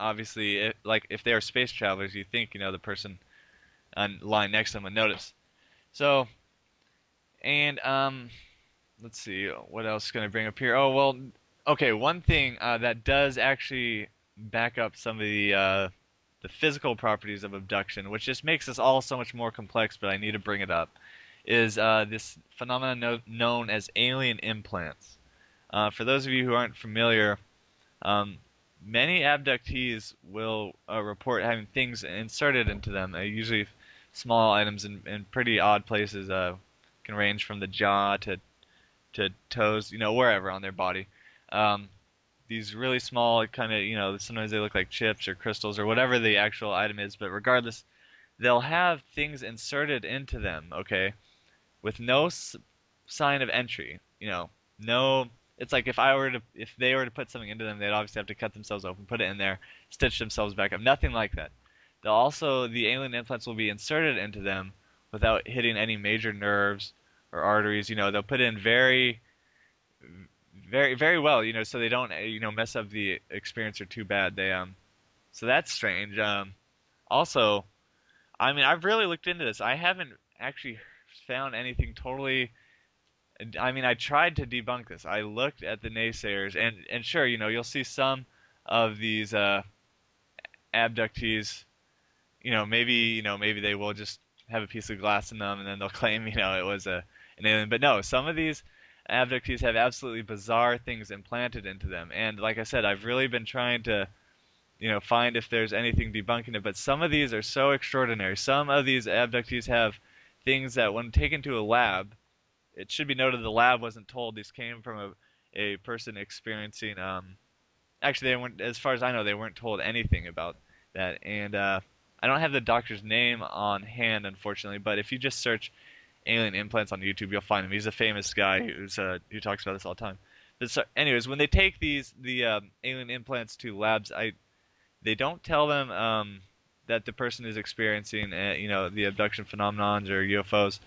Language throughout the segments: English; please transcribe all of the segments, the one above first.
obviously, like if they are space travelers, you think the person lying next to them would notice. So, and let's see, what else can I bring up here? Oh well, okay, one thing that does actually back up some of the physical properties of abduction, which just makes this all so much more complex, but I need to bring it up, is this phenomenon known as alien implants. For those of you who aren't familiar, um, many abductees will report having things inserted into them, usually small items in pretty odd places. Can range from the jaw to toes, wherever on their body. Um, these really small, kind of, sometimes they look like chips or crystals or whatever the actual item is, but regardless, they'll have things inserted into them, okay, with no sign of entry. No. It's like if they were to put something into them, they'd obviously have to cut themselves open, put it in there, stitch themselves back up. Nothing like that. The alien implants will be inserted into them without hitting any major nerves or arteries. They'll put in very well, so they don't, mess up the experience or too bad. So that's strange. Also, I mean, I've really looked into this. I haven't actually found anything totally. I mean, I tried to debunk this. I looked at the naysayers, and sure, you'll see some of these abductees. Maybe they will just have a piece of glass in them, and then they'll claim, it was an alien. But no, some of these abductees have absolutely bizarre things implanted into them. And like I said, I've really been trying to, find if there's anything debunking it. But some of these are so extraordinary. Some of these abductees have things that, when taken to a lab, it should be noted the lab wasn't told these came from a person experiencing. Actually, they weren't, as far as I know, they weren't told anything about that. And I don't have the doctor's name on hand, unfortunately. But if you just search alien implants on YouTube, you'll find him. He's a famous guy who talks about this all the time. But so, anyways, when they take the alien implants to labs, they don't tell them that the person is experiencing the abduction phenomenons or UFOs.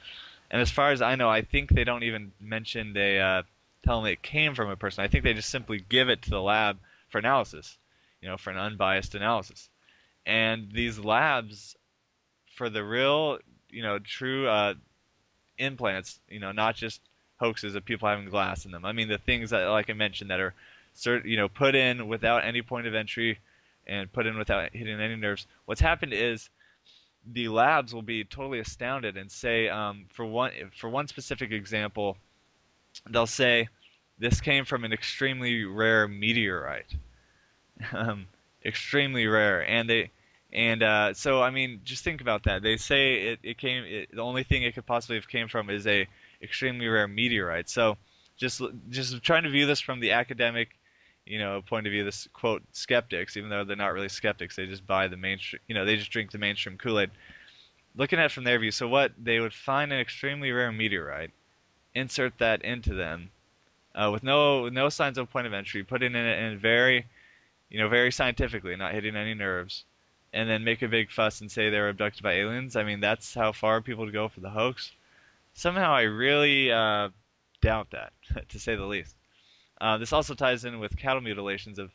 And as far as I know, I think they don't even mention they tell them it came from a person. I think they just simply give it to the lab for analysis, for an unbiased analysis. And these labs, for the real, true implants, not just hoaxes of people having glass in them. I mean, the things that, like I mentioned, that are, put in without any point of entry and put in without hitting any nerves. What's happened is the labs will be totally astounded and say, for one specific example, they'll say this came from an extremely rare meteorite, um, extremely rare, so I mean, just think about that. They say the only thing it could possibly have came from is a extremely rare meteorite. So just trying to view this from the academic, point of view, this quote skeptics, even though they're not really skeptics, they just buy the mainstream, they just drink the mainstream Kool-Aid. Looking at it from their view, so what they would find an extremely rare meteorite, insert that into them, with no signs of point of entry, put it in very, very scientifically, not hitting any nerves, and then make a big fuss and say they were abducted by aliens. I mean, that's how far people would go for the hoax. Somehow, I really doubt that, to say the least. This also ties in with cattle mutilations of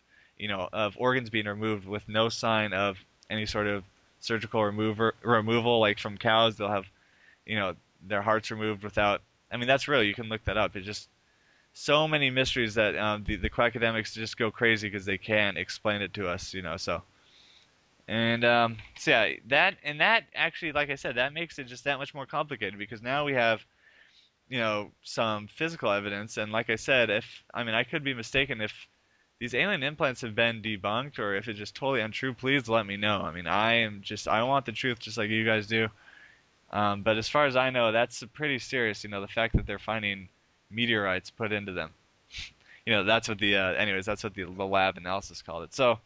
organs being removed with no sign of any sort of surgical removal. Like from cows, they'll have, their hearts removed without. I mean, that's real. You can look that up. It's just so many mysteries that the academics just go crazy because they can't explain it to us. So yeah, that actually, like I said, that makes it just that much more complicated because now we have, some physical evidence. And like I said, I could be mistaken if these alien implants have been debunked or if it's just totally untrue. Please let me know. I mean, I want the truth just like you guys do. But as far as I know, that's pretty serious. The fact that they're finding meteorites put into them. That's what that's what the lab analysis called it. So,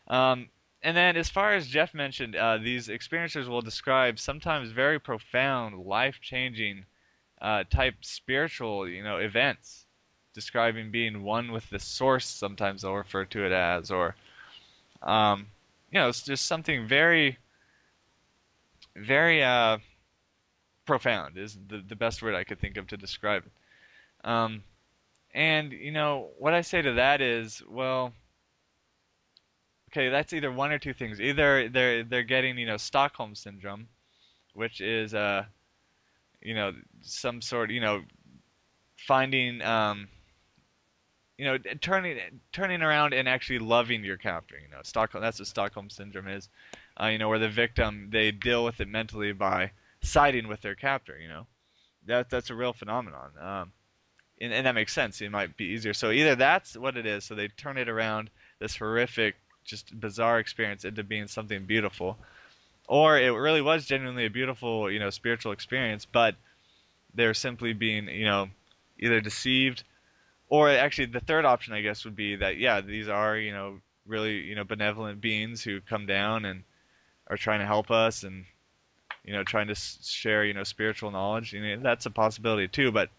um, and then as far as Jeff mentioned, these experiencers will describe sometimes very profound, life-changing type spiritual, events, describing being one with the source. Sometimes they'll refer to it as, or, it's just something very, very profound is the best word I could think of to describe it. And what I say to that is, well, okay, that's either one or two things. Either they're getting, Stockholm syndrome, which is you know, some sort, finding turning around and actually loving your captor. Stockholm, that's what Stockholm syndrome is. Where the victim, they deal with it mentally by siding with their captor. That's a real phenomenon. And that makes sense. It might be easier. So either that's what it is, so they turn it around, this horrific, just bizarre experience, into being something beautiful, or it really was genuinely a beautiful, spiritual experience, but they're simply being, either deceived, or actually the third option, I guess, would be that, yeah, these are, really, benevolent beings who come down and are trying to help us, and trying to share, spiritual knowledge. That's a possibility too, but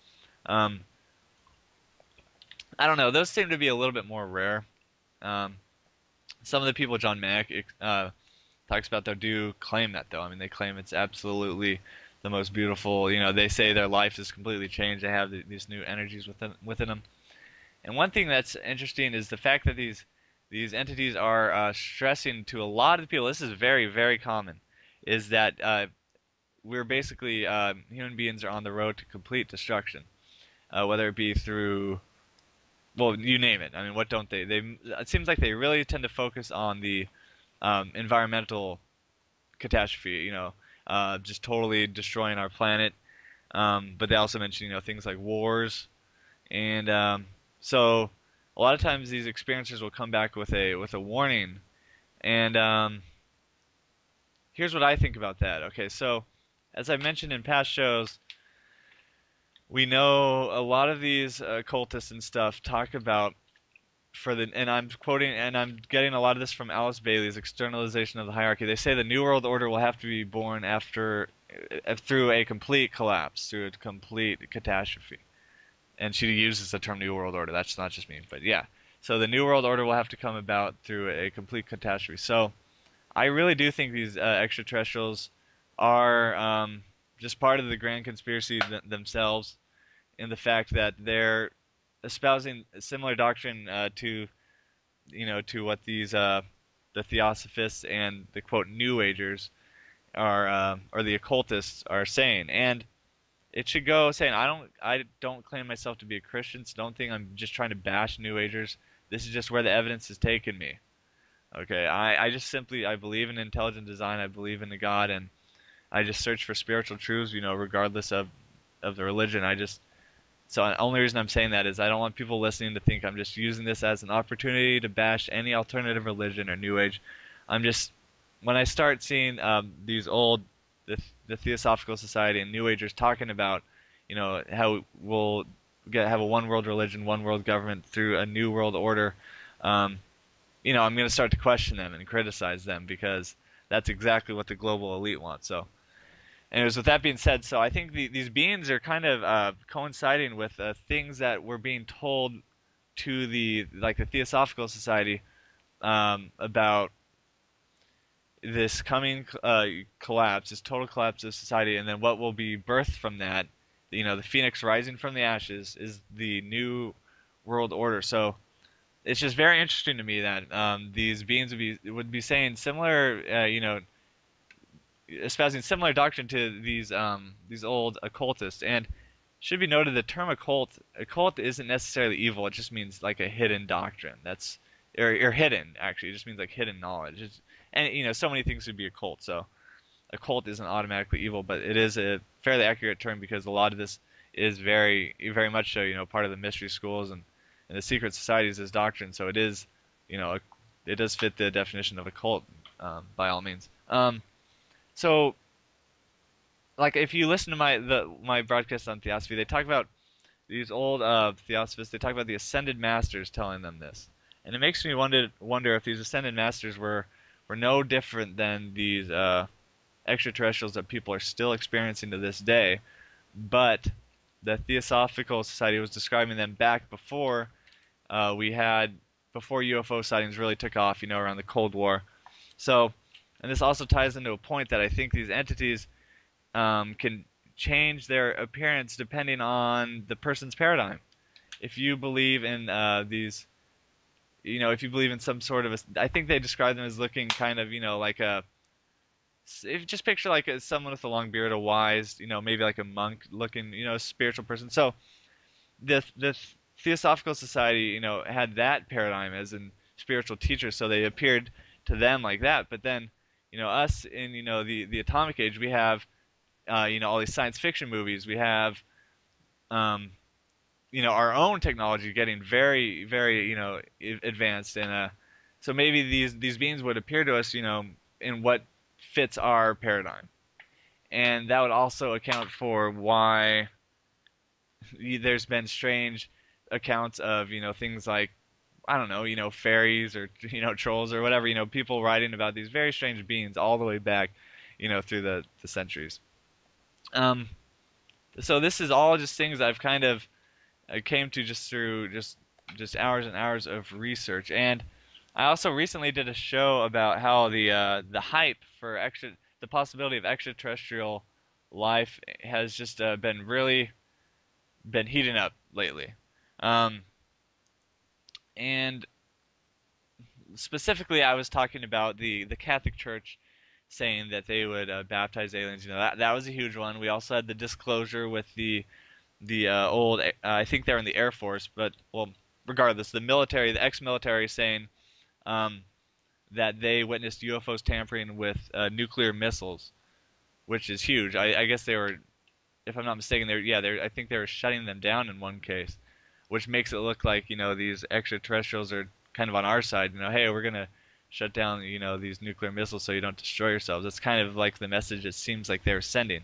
um, I don't know. Those seem to be a little bit more rare. Um, some of the people John Mack talks about, though, do claim that, though. I mean, they claim it's absolutely the most beautiful. They say their life is completely changed. They have these new energies within them. And one thing that's interesting is the fact that these entities are stressing to a lot of people. This is very, very common. Is that we're basically human beings are on the road to complete destruction, whether it be through, well, you name it. I mean, what don't they? It seems like they really tend to focus on the environmental catastrophe. Just totally destroying our planet. But they also mention, things like wars, and so a lot of times these experiencers will come back with a warning. And here's what I think about that. Okay, so as I mentioned in past shows, we know a lot of these occultists and stuff talk about, and I'm quoting, and I'm getting a lot of this from Alice Bailey's Externalization of the Hierarchy. They say the New World Order will have to be born after through a complete collapse, through a complete catastrophe. And she uses the term New World Order. That's not just me, but yeah. So the New World Order will have to come about through a complete catastrophe. So I really do think these extraterrestrials are just part of the grand conspiracy themselves, in the fact that they're espousing a similar doctrine to what these the Theosophists and the quote New Agers are or the occultists are saying. And it should go saying, I don't claim myself to be a Christian, so don't think I'm just trying to bash New Agers. This is just where the evidence has taken me. Okay, I just simply, I believe in intelligent design, I believe in the God, and I just search for spiritual truths, regardless of the religion. So the only reason I'm saying that is I don't want people listening to think I'm just using this as an opportunity to bash any alternative religion or New Age. I'm just, when I start seeing these the Theosophical Society and New Agers talking about, how we'll have a one world religion, one world government through a new world order, um, I'm going to start to question them and criticize them, because that's exactly what the global elite wants. So, anyways, with that being said, so I think these beings are kind of coinciding with things that were being told to the Theosophical Society about this coming collapse, this total collapse of society, and then what will be birthed from that. The phoenix rising from the ashes is the new world order. So it's just very interesting to me that these beings would be saying similar, espousing similar doctrine to these old occultists. And should be noted, the term occult isn't necessarily evil. It just means like a hidden doctrine. That's or hidden, actually. It just means like hidden knowledge. And so many things would be occult. So occult isn't automatically evil, but it is a fairly accurate term, because a lot of this is very, very much so, part of the mystery schools and the secret societies as doctrine. So it is, it does fit the definition of occult by all means. So like if you listen to my broadcast on theosophy, they talk about these old theosophists. They talk about the ascended masters telling them this, and it makes me wonder if these ascended masters were no different than these extraterrestrials that people are still experiencing to this day, but the Theosophical Society was describing them back before before UFO sightings really took off, around the Cold War. So, and this also ties into a point that I think these entities can change their appearance depending on the person's paradigm. If you believe in these if you believe in some sort of I think they describe them as looking kind of, like if you just picture like someone with a long beard, a wise, maybe like a monk looking, spiritual person. So the Theosophical Society, had that paradigm as in spiritual teachers, so they appeared to them like that. But then, us in the atomic age, we have all these science fiction movies. We have um, our own technology getting very, very, advanced, and so maybe these beings would appear to us, in what fits our paradigm, and that would also account for why there's been strange accounts of things like I don't know fairies or trolls or whatever people writing about these very strange beings all the way back through the centuries. Um, so this is all just things I've kind of I came to just through just hours and hours of research. And I also recently did a show about how the hype for the possibility of extraterrestrial life has just been really been heating up lately. Um, and specifically, I was talking about the Catholic Church saying that they would baptize aliens. That was a huge one. We also had the disclosure with the old I think they're in the Air Force, but well, regardless, the military, the ex-military saying um, that they witnessed UFOs tampering with nuclear missiles, which is huge. I guess they were, if I'm not mistaken, I think they were shutting them down in one case, which makes it look like these extraterrestrials are kind of on our side. Hey, we're gonna shut down these nuclear missiles so you don't destroy yourselves. That's kind of like the message it seems like they're sending.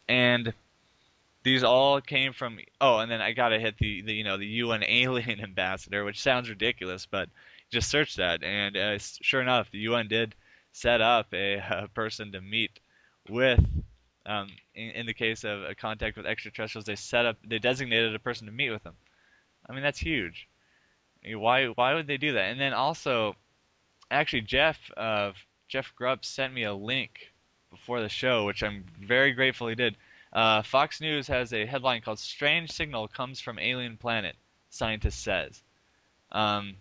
And these all came from and then I gotta hit the UN alien ambassador, which sounds ridiculous, but just search that, and sure enough, the UN did set up a person to meet with. In the case of a contact with extraterrestrials, they designated a person to meet with them. I mean, that's huge. I mean, why would they do that? And then also, actually, Jeff Grubb sent me a link before the show, which I'm very grateful he did. Fox News has a headline called "Strange Signal Comes from Alien Planet," scientist says. Um,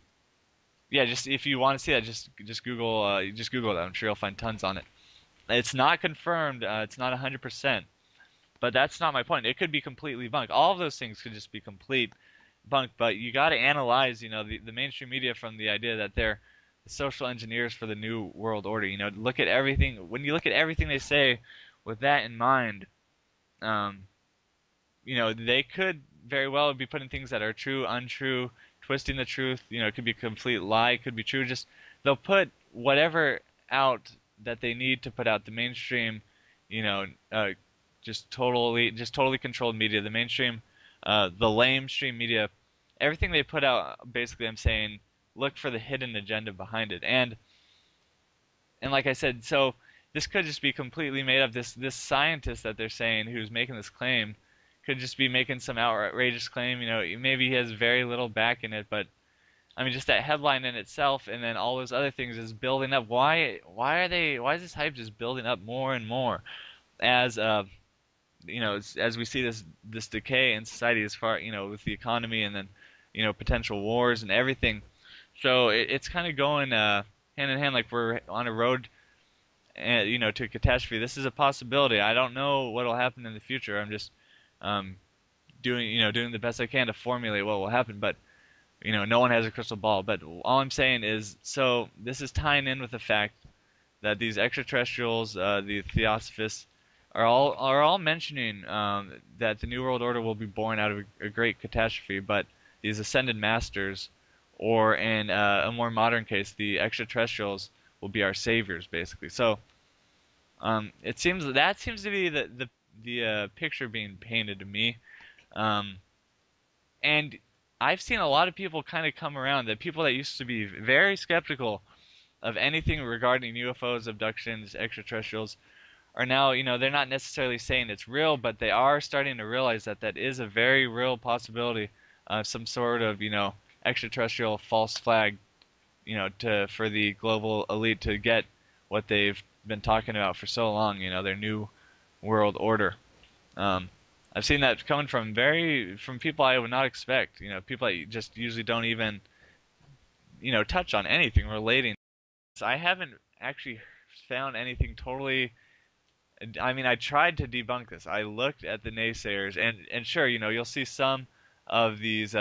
yeah, just if you want to see that, just Google that. I'm sure you'll find tons on it. It's not confirmed. It's not 100%, but that's not my point. It could be completely bunk. All of those things could just be complete bunk. But you got to analyze, the mainstream media from the idea that they're social engineers for the new world order. Look at everything. When you look at everything they say, with that in mind, um, they could very well be putting things that are true, untrue, twisting the truth. It could be a complete lie, it could be true. Just they'll put whatever out that they need to put out. The mainstream, you know, uh, just totally controlled media. The mainstream, the lamestream media, everything they put out. Basically, I'm saying, look for the hidden agenda behind it. And like I said, so this could just be completely made up. This scientist that they're saying who's making this claim could just be making some outrageous claim. Maybe he has very little back in it, but I mean, just that headline in itself, and then all those other things is building up. Why is this hype just building up more and more as as we see this decay in society as far with the economy and then potential wars and everything. So it's kind of going hand in hand, like we're on a road to a catastrophe. This is a possibility. I don't know what'll happen in the future. I'm just um, doing the best I can to formulate what will happen. But no one has a crystal ball. But all I'm saying is, so this is tying in with the fact that these extraterrestrials, the Theosophists, are all mentioning that the New World Order will be born out of a great catastrophe. But these ascended masters, or in a more modern case, the extraterrestrials, will be our saviors, basically. So it seems to be the picture being painted to me. Um, and I've seen a lot of people kind of come around. The people that used to be very skeptical of anything regarding UFOs, abductions, extraterrestrials, are now, they're not necessarily saying it's real, but they are starting to realize that that is a very real possibility of some sort of, extraterrestrial false flag, for the global elite to get what they've been talking about for so long, their new world order. Um, I've seen that coming from people I would not expect, people that just usually don't even, touch on anything relating. I haven't actually found anything totally. I mean, I tried to debunk this. I looked at the naysayers, and sure, you'll see some of these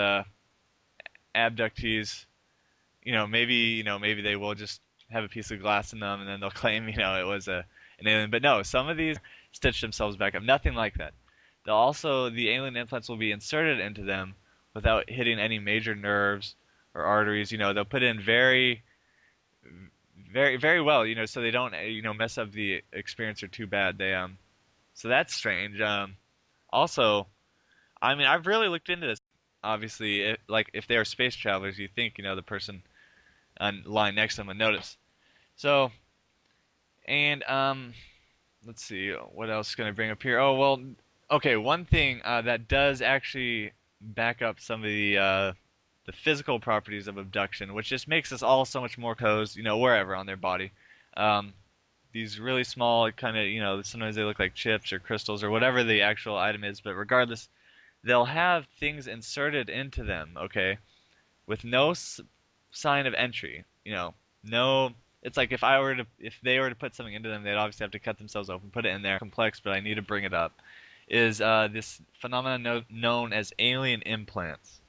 abductees. Maybe they will just have a piece of glass in them, and then they'll claim, it was an alien. But no, some of these stitch themselves back up. Nothing like that. The alien implants will be inserted into them without hitting any major nerves or arteries. They'll put in very, very, very well. So they don't, mess up the experience or too bad. So that's strange. Also, I mean, I've really looked into this. Obviously, if they are space travelers, you think, the person lying next to them would notice. So, and let's see, what else can I bring up here? Oh well, okay. One thing that does actually back up some of the physical properties of abduction, which just makes us all so much more cozy, wherever on their body. Um, these really small, kind of, sometimes they look like chips or crystals or whatever the actual item is, but regardless, they'll have things inserted into them, okay, with no sign of entry. No. It's like if they were to put something into them, they'd obviously have to cut themselves open, put it in there. Complex, but I need to bring it up. Is this phenomenon known as alien implants?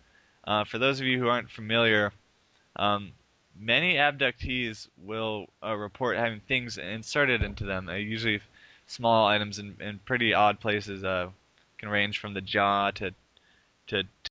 For those of you who aren't familiar, um, many abductees will report having things inserted into them, usually small items in pretty odd places. Can range from the jaw to